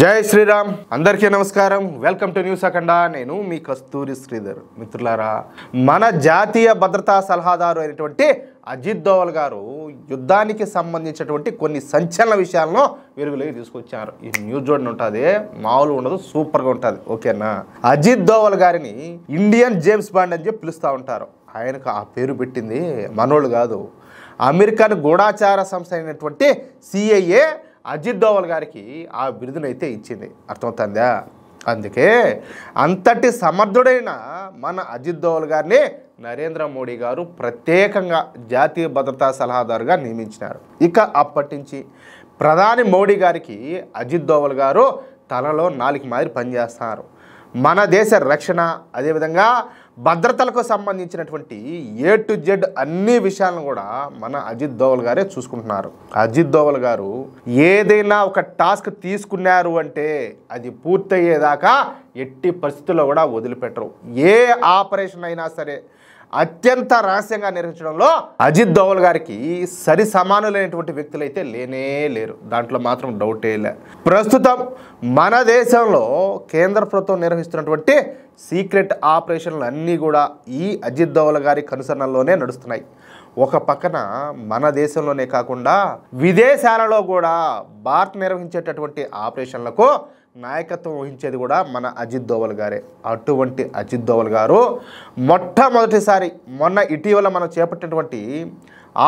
జై శ్రీరామ్ అందరికీ నమస్కారం వెల్కమ్ టు న్యూస్ అఖండ నేను మీ కస్తూరి శ్రీధర్ మిత్రులారా మన జాతీయ భద్రతా సలహాదారు అయినటువంటి అజిత్ దోవల్ గారు యుద్ధానికి సంబంధించినటువంటి కొన్ని సంచలన విషయాలను వెలుగులోకి తీసుకొచ్చారు ఈ న్యూస్ చూడండి ఉంటుంది మామూలుగా ఉండదు సూపర్గా ఉంటుంది ఓకేనా అజిత్ దోవల్ గారిని ఇండియన్ జేమ్స్ బాండ్ అని చెప్పి పిలుస్తూ ఉంటారు ఆయనకు ఆ పేరు పెట్టింది మనోళ్ళు కాదు అమెరికన్ గూఢాచార సంస్థ అయినటువంటి CIA అజిత్ దోవల్ గారికి ఆ బిరుదునైతే ఇచ్చింది అర్థమవుతుందా అందుకే అంతటి సమర్థుడైన మన అజిత్ దోవల్ గారిని నరేంద్ర మోడీ గారు ప్రత్యేకంగా జాతీయ భద్రతా సలహాదారుగా నియమించినారు ఇక అప్పటి నుంచి ప్రధాని మోడీ గారికి అజిత్ దోవల్ గారు తలలో నాలుగు మాదిరి పనిచేస్తున్నారు మన దేశ రక్షణ అదేవిధంగా భద్రతలకు సంబంధించినటువంటి A to Z అన్ని విషయాలను కూడా మన అజిత్ దోవల్ గారే చూసుకుంటున్నారు అజిత్ దోవల్ గారు ఏదైనా ఒక టాస్క్ తీసుకున్నారు అంటే అది పూర్తయ్యేదాకా ఎట్టి పరిస్థితుల్లో కూడా వదిలిపెట్టరు ఏ ఆపరేషన్ అయినా సరే అత్యంత రహస్యంగా నిర్వహించడంలో అజిత్ దోవల్ గారికి సరి సమానులైనటువంటి వ్యక్తులు అయితే లేనే లేరు దాంట్లో మాత్రం డౌటే లే ప్రస్తుతం మన దేశంలో కేంద్ర ప్రభుత్వం నిర్వహిస్తున్నటువంటి సీక్రెట్ ఆపరేషన్లు అన్నీ కూడా ఈ అజిత్ దోవల్ గారి కనుసరణలోనే నడుస్తున్నాయి ఒక పక్కన మన దేశంలోనే కాకుండా విదేశాలలో కూడా భారత్ నిర్వహించేటటువంటి ఆపరేషన్లకు నాయకత్వం వహించేది కూడా మన అజిత్ దోవల్ గారే అటువంటి అజిత్ దోవల్ గారు మొట్టమొదటిసారి మొన్న ఇటీవల మనం చేపట్టినటువంటి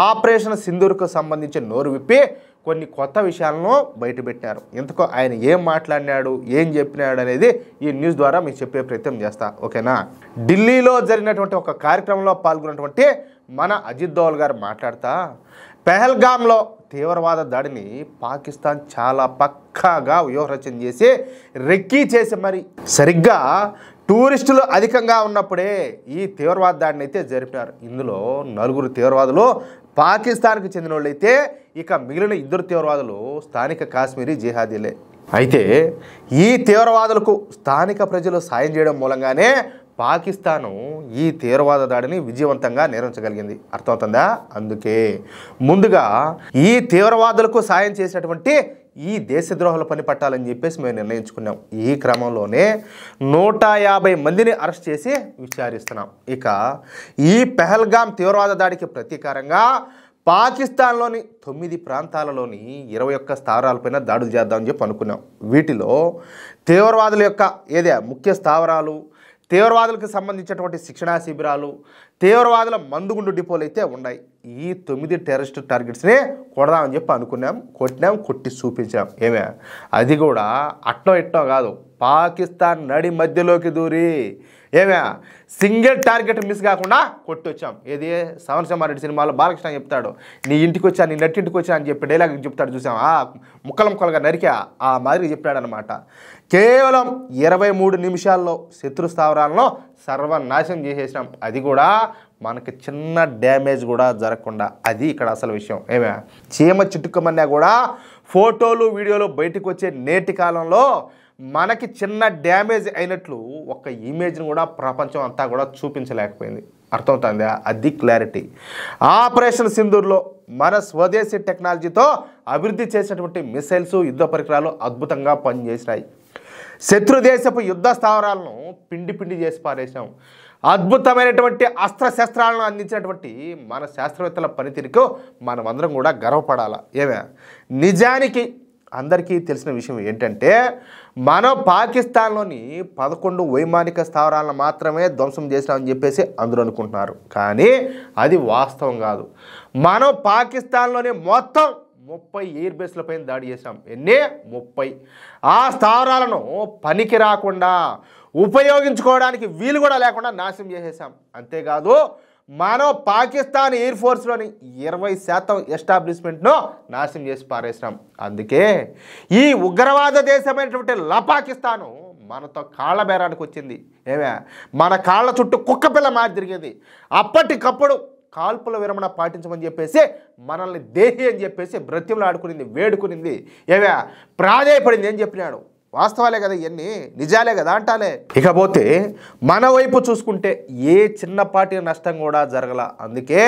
ఆపరేషన్ సింధూర్కు సంబంధించి నోరు విప్పి కొన్ని కొత్త విషయాలను బయటపెట్టారు ఇంతకు ఆయన ఏం మాట్లాడినాడు ఏం చెప్పినాడు అనేది ఈ న్యూస్ ద్వారా మీకు చెప్పే ప్రయత్నం చేస్తా ఓకేనా ఢిల్లీలో జరిగినటువంటి ఒక కార్యక్రమంలో పాల్గొన్నటువంటి మన అజిత్ దోవల్ గారు మాట్లాడుతా పెహల్గాంలో తీవ్రవాద దాడిని పాకిస్తాన్ చాలా పక్కాగా వ్యూహరచన చేసి రెక్కీ చేసి మరి సరిగ్గా టూరిస్టులు అధికంగా ఉన్నప్పుడే ఈ తీవ్రవాద దాడిని అయితే జరిపినారు ఇందులో 4 తీవ్రవాదులు పాకిస్తాన్కి చెందిన వాళ్ళైతే ఇక మిగిలిన 2 తీవ్రవాదులు స్థానిక కాశ్మీరీ జిహాదీలే అయితే ఈ తీవ్రవాదులకు స్థానిక ప్రజలు సాయం చేయడం మూలంగానే పాకిస్తాను ఈ తీవ్రవాద దాడిని విజయవంతంగా నిర్వహించగలిగింది అర్థమవుతుందా అందుకే ముందుగా ఈ తీవ్రవాదులకు సాయం చేసినటువంటి ఈ దేశద్రోహుల పని పట్టాలని చెప్పేసి మేము నిర్ణయించుకున్నాం ఈ క్రమంలోనే 150 మందిని అరెస్ట్ చేసి విచారిస్తున్నాం ఇక ఈ పెహల్గాం తీవ్రవాద దాడికి ప్రతీకారంగా పాకిస్తాన్లోని 9 ప్రాంతాలలోని 21 స్థావరాలపైన దాడులు చేద్దామని చెప్పి అనుకున్నాం వీటిలో తీవ్రవాదుల యొక్క ముఖ్య స్థావరాలు తీవ్రవాదులకు సంబంధించినటువంటి శిక్షణా శిబిరాలు తీవ్రవాదుల మందుగుండు డిపోలు అయితే ఉన్నాయి ఈ 9 టెర్రరిస్ట్ టార్గెట్స్ని కొడదామని చెప్పి అనుకున్నాం కొట్టి చూపించాం అది కూడా అట్టో కాదు పాకిస్తాన్ నడి మధ్యలోకి దూరి సింగిల్ టార్గెట్ మిస్ కాకుండా కొట్టొచ్చాం సవనసింహారెడ్డి సినిమాలో బాలకృష్ణ చెప్తాడు నీ ఇంటికి వచ్చా నీ నట్టింటికి వచ్చా అని చెప్పి డైలాగ్ చెప్తాడు చూసాం ముక్కలుగా నరికా ఆ మాదిరి చెప్పాడు అనమాట కేవలం 23 నిమిషాల్లో శత్రు స్థావరాలను సర్వనాశనం చేసేసినాం అది కూడా మనకి చిన్న డ్యామేజ్ కూడా జరగకుండా అది ఇక్కడ అసలు విషయం చీమ చిట్టుకోమన్నా కూడా ఫోటోలు వీడియోలు బయటకు వచ్చే నేటి కాలంలో మనకి చిన్న డ్యామేజ్ అయినట్లు ఒక ఇమేజ్ని కూడా ప్రపంచం అంతా కూడా చూపించలేకపోయింది అర్థమవుతుందా అది క్లారిటీ ఆపరేషన్ సింధూర్లో మన స్వదేశీ టెక్నాలజీతో అభివృద్ధి చేసినటువంటి మిసైల్స్ యుద్ధ పరికరాలు అద్భుతంగా పనిచేసినాయి శత్రు దేశపు యుద్ధ స్థావరాలను పిండి చేసి పారేసాం అద్భుతమైనటువంటి అస్త్రశస్త్రాలను అందించినటువంటి మన శాస్త్రవేత్తల పనితీరుకు మనమందరం కూడా గర్వపడాలా నిజానికి అందరికీ తెలిసిన విషయం ఏంటంటే మనం పాకిస్తాన్లోని 11 వైమానిక స్థావరాలను మాత్రమే ధ్వంసం చేసినామని చెప్పేసి అందరూ అనుకుంటున్నారు కానీ అది వాస్తవం కాదు మనం పాకిస్తాన్లోని మొత్తం 30 ఎయిర్ బేస్లపైన దాడి చేసాం 30 ఆ స్థావరాలను పనికి రాకుండా ఉపయోగించుకోవడానికి వీలు కూడా లేకుండా నాశనం చేసేసాం అంతేకాదు మనం పాకిస్తాన్ ఎయిర్ ఫోర్స్లోని 20% ఎస్టాబ్లిష్మెంట్ను నాశనం చేసి పారేసినాం అందుకే ఈ ఉగ్రవాద దేశమైనటువంటి పాకిస్తాను మనతో కాళ్ళ బేరానికి వచ్చింది మన కాళ్ళ చుట్టూ కుక్కపిల్ల మారి తిరిగింది అప్పటికప్పుడు కాల్పుల విరమణ పాటించమని చెప్పేసి మనల్ని దేహి అని చెప్పేసి బ్రతిమలాడుకునింది వేడుకునింది ప్రాధేయపడింది అని చెప్పినాడు వాస్తవాలే కదా ఇవన్నీ నిజాలే కదా అంటాలే ఇకపోతే మన వైపు చూసుకుంటే ఏ చిన్నపాటి నష్టం కూడా జరగల అందుకే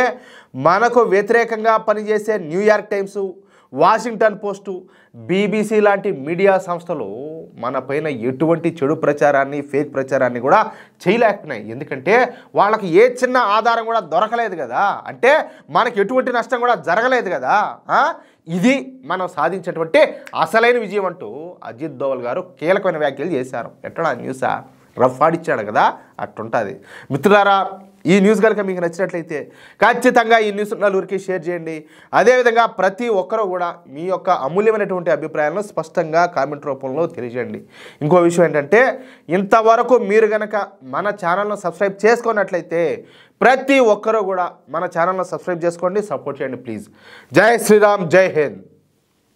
మనకు వ్యతిరేకంగా పనిచేసే New York times Washington post, BBC లాంటి మీడియా సంస్థలు మన పైన ఎటువంటి చెడు ప్రచారాన్ని, ఫేక్ ప్రచారాన్ని కూడా చేయలేకపోయినాయి. ఎందుకంటే వాళ్ళకి ఏ చిన్న ఆధారం కూడా దొరకలేదు కదా, అంటే మనకి ఎటువంటి నష్టం కూడా జరగలేదు కదా. ఇది మనం సాధించేటువంటి అసలైన విజయం అంటూ అజిత్ దోవల్ గారు కీలకమైన వ్యాఖ్యలు చేశారు. ఎట్లా న్యూసా రఫ్ ఆడిచ్చాడు కదా, అట్టుంటుంది. మిత్రులారా, ఈ న్యూస్ కనుక మీకు నచ్చినట్లయితే ఖచ్చితంగా ఈ న్యూస్ నలుగురికి షేర్ చేయండి. అదేవిధంగా ప్రతి ఒక్కరూ కూడా మీ యొక్క అమూల్యమైనటువంటి అభిప్రాయాలను స్పష్టంగా కామెంట్ రూపంలో తెలియజేయండి. ఇంకో విషయం ఏంటంటే, ఇంతవరకు మీరు కనుక మన ఛానల్ను సబ్స్క్రైబ్ చేసుకున్నట్లయితే ప్రతి ఒక్కరూ కూడా మన ఛానల్ను సబ్స్క్రైబ్ చేసుకోండి, సపోర్ట్ చేయండి ప్లీజ్. జై శ్రీరామ్, జై హింద్.